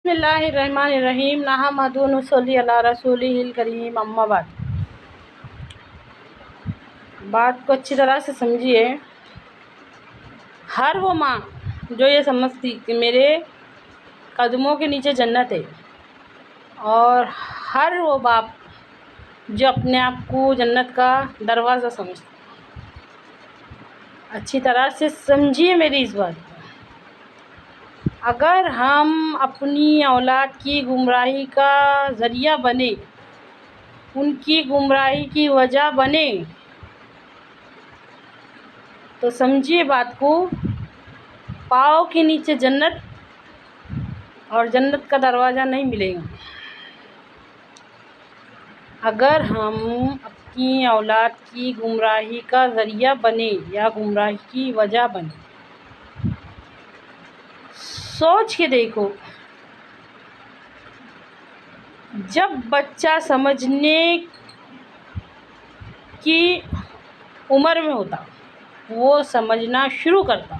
بسم اللہ الرحمن الرحیم نحمدہ و نصلی علی رسولہ الکریم اما بعد۔ بات کو اچھی طرح سے سمجھیے۔ ہر وہ ماں جو یہ سمجھتی کہ میرے قدموں کے نیچے جنت ہے، اور ہر وہ باپ جو اپنے آپ کو جنت کا دروازہ سمجھتا، اچھی طرح سے سمجھیے میری اس بات کو۔ اگر ہم اپنی اولاد کی گمراہی کا ذریعہ بنے، ان کی گمراہی کی وجہ بنے، تو سمجھیے بات کو، پاؤں کے نیچے جنت اور جنت کا دروازہ نہیں ملے گا۔ اگر ہم اپنی اولاد کی گمراہی کا ذریعہ بنے یا گمراہی کی وجہ بنے، سوچ کے دیکھو، جب بچہ سمجھنے کی عمر میں ہوتا، وہ سمجھنا شروع کرتا،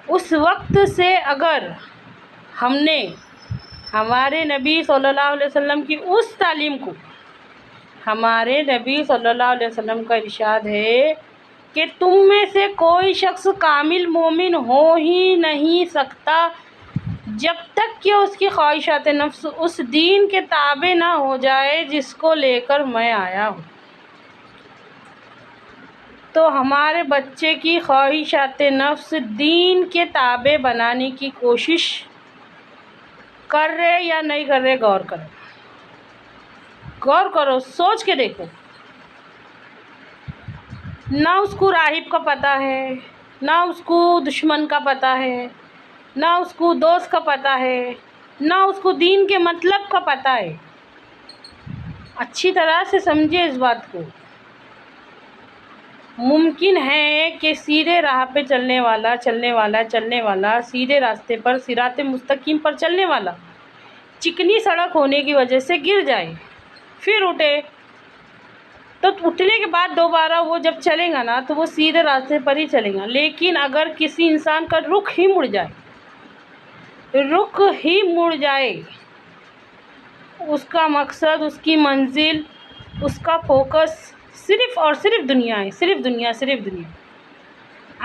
اس وقت سے اگر ہم نے ہمارے نبی صلی اللہ علیہ وسلم کی اس تعلیم کو، ہمارے نبی صلی اللہ علیہ وسلم کا ارشاد ہے کہ تم میں سے کوئی شخص کامل مومن ہو ہی نہیں سکتا جب تک کہ اس کی خواہشات نفس اس دین کے تابع نہ ہو جائے جس کو لے کر میں آیا ہوں۔ تو ہمارے بچے کی خواہشات نفس دین کے تابع بنانے کی کوشش کر رہے یا نہیں کر رہے، غور کرو، غور کرو، سوچ کے دیکھو۔ نہ اس کو راہب کا پتہ ہے، نہ اس کو دشمن کا پتہ ہے، نہ اس کو دوست کا پتہ ہے، نہ اس کو دین کے مطلب کا پتہ ہے۔ اچھی طرح سے سمجھے اس بات کو۔ ممکن ہے کہ سیدھے راہ پہ چلنے والا سیدھے راستے پر، صراط مستقیم پر چلنے والا چکنی سڑک ہونے کی وجہ سے گر جائے، پھر اٹھے، تو اٹھنے کے بعد دوبارہ وہ جب چلے گا نا تو وہ سیدھے راستے پر ہی چلے گا۔ لیکن اگر کسی انسان کا رخ ہی مڑ جائے، اس کا مقصد، اس کی منزل، اس کا فوکس صرف اور صرف دنیا ہے، صرف دنیا، صرف دنیا،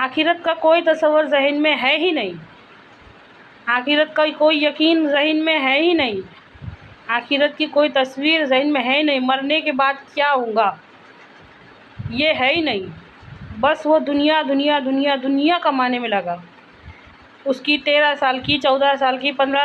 آخرت کا کوئی تصور ذہن میں ہے ہی نہیں، آخرت کا کوئی یقین ذہن میں ہے ہی نہیں، آخرت کی کوئی تصویر ذہن میں ہے ہی نہیں، مرنے کے بعد کیا ہوگا یہ ہے ہی نہیں، بس وہ دنیا دنیا دنیا دنیا کمانے میں لگا، اس کی 13 سال کی، 14 سال کی، 15